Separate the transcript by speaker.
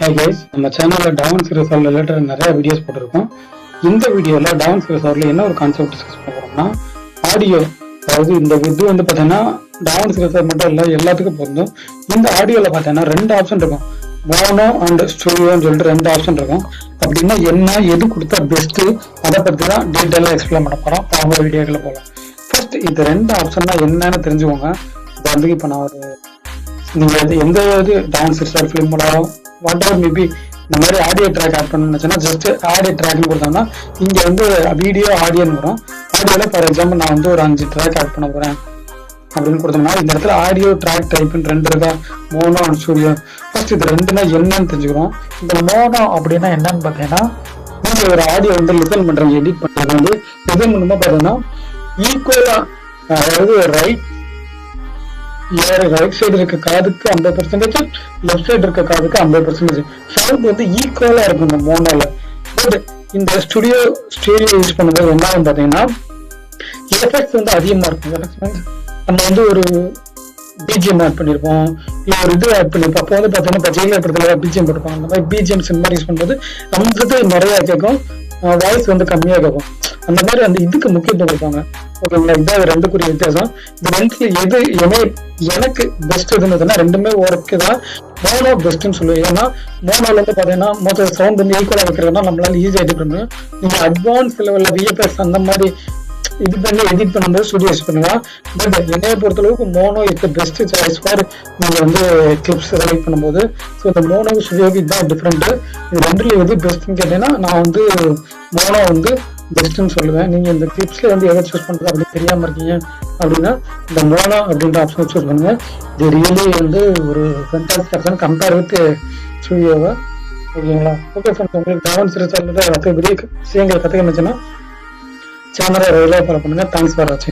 Speaker 1: Hi guys, நம்ம சேனல்ல dance resolve related நிறைய வீடியோஸ் போட்டிருக்கோம். இந்த வீடியோல டான்ஸ் ரிசால்வ்ல என்ன ஒரு கான்செப்ட் டிஸ்கஸ் பண்ண போறோம்னா ஆடியோ. அதாவது இந்த இது பார்த்தீங்கன்னா டான்ஸ் ரிசால்வ் மட்டும் இல்லை, எல்லாத்துக்கும் பொருந்தும். இந்த ஆடியோல பார்த்தீங்கன்னா ரெண்டு ஆப்ஷன் இருக்கும், மோனோ அண்ட் ஸ்டுடியோன்னு சொல்லிட்டு ரெண்டு ஆப்ஷன் இருக்கும். அப்படின்னா என்ன, எது கொடுத்தா பெஸ்ட், அதை பத்தி தான் டீட்டெயிலாக எக்ஸ்பிளைன் பண்ண போறோம். அவங்க வீடியோக்களை போகலாம். ஃபர்ஸ்ட் இந்த ரெண்டு ஆப்ஷன் தான் என்னன்னு தெரிஞ்சுக்கோங்க. இப்போ வந்து இப்போ நான் ஒரு நீங்க எந்த இது டான்ஸ் ரிசால்வ் ஃபிலிமோட வாட் எவர் மேபி இந்த மாதிரி ஆடியோ ட்ராக் ஆட் பண்ணணும்னு ஜஸ்ட் ஆடியோ ட்ராக்னு கொடுத்தோம்னா இங்க வந்து வீடியோ ஆடியோன்னு வரும். ஆடியோல ஃபார் எக்ஸாம்பிள் நான் வந்து ஒரு 5 ட்ராக் ஆட் பண்ண போறேன் அப்படின்னு கொடுத்தோம்னா இந்த இடத்துல ஆடியோ ட்ராக் டைப்னு ரெண்டு இருக்கா, மோனோ அண்ட் ஸ்டுடியோ. ஃபர்ஸ்ட் இது ரெண்டுனா என்னன்னு தெரிஞ்சுக்கிறோம். இந்த மோனோ அப்படின்னா என்னன்னு பார்த்தீங்கன்னா நீங்க ஒரு ஆடியோ வந்து லிசன் பண்றீங்க, எடிட் பண்றது வந்து லிசன் பண்ணும்போது பார்த்தீங்கன்னா ஈக்குவலா, அதாவது ரைட் சைடு இருக்க காதுக்கு 50%, லெஃப்ட் சைடு இருக்க காதுக்கு 50% சவுண்ட் வந்து ஈக்குவலா இருக்கும் இந்த மோனோல. பட் இந்த ஸ்டுடியோ யூஸ் பண்ணும்போது என்ன பாத்தீங்கன்னா எஃபெக்ட்ஸ் வந்து அதிகமா இருக்கும். எஃபெக்ட்ஸ் மீன்ஸ் நம்ம வந்து ஒரு பிஜிஎம் ஆட் பண்ணிருப்போம், இல்ல ஒரு இது ஆட் பண்ணிருப்போம். அப்போ வந்து பாத்தீங்கன்னா இப்போ ஜெயிலர் படத்துல பிஜிஎம் போட்டுருப்பாங்க. அந்த மாதிரி பிஜிஎம்ஸ் இந்த மாதிரி யூஸ் பண்ணும்போது நமக்கு நிறைய கேட்கும், வாய்ஸ் வந்து கம்மியா கேட்கும். அந்த மாதிரி அந்த இதுக்கு முக்கியத்துவம் கொடுப்பாங்க. ஓகேங்களா, இதான் ரெண்டுக்குரிய வித்தியாசம். இந்த ரெண்டுல எது எனக்கு பெஸ்ட் இருந்ததுன்னா ரெண்டுமே ஓரக்கு தான் மோனோ பெஸ்ட்னு சொல்லுவேன். ஏன்னா மோனோல வந்து பாத்தீங்கன்னா மொத்த சவுண்ட் வந்து ஈக்குவலா வைக்கிறதுனா நம்மளால ஈஸியா எடிட் பண்ண முடியும். நீங்க அட்வான்ஸ் லெவல்ல விஎஃப்எக்ஸ் அந்த மாதிரி இது பண்ணி எடிட் பண்ணும்போது ஸ்டுடியோ யூஸ் பண்ணுவேன். பட் என்னைய பொறுத்தளவுக்கு mono is best choice for நீங்க வந்து கிளிப்ஸ் செலக்ட் பண்ணும்போது. ஸோ இந்த மோனோ ஸ்டுடியோக்கு இதுதான் டிஃப்ரெண்ட். இது ரெண்டுல எது பெஸ்ட்னு கேட்டீங்கன்னா நான் வந்து மோனோ வந்து பெஸ்ட்னு சொல்லுவேன். நீங்க இந்த கிளிப்ஸ்ல வந்து எதை சூஸ் பண்றது அப்படி தெரியாம இருக்கீங்க அப்படின்னா இந்த மோனோ அப்படின்ற ஆப்ஷன் சூஸ் பண்ணுங்க. இது ரியலி வந்து ஒரு ஃபேண்டாஸ்டிக் ஆப்ஷன் கம்பேர் வித் ஸ்டுடியோவை. ஓகேங்களா, ஓகே ஃப்ரெண்ட்ஸ், உங்களுக்கு டான்ஸ் ரிசால்வ் பெரிய விஷயங்களை கற்றுக்கணுச்சுன்னா சேனலை ரெகுலராக ஃபாலோ பண்ணுங்க. தேங்க்ஸ் ஃபார் வாட்சிங்.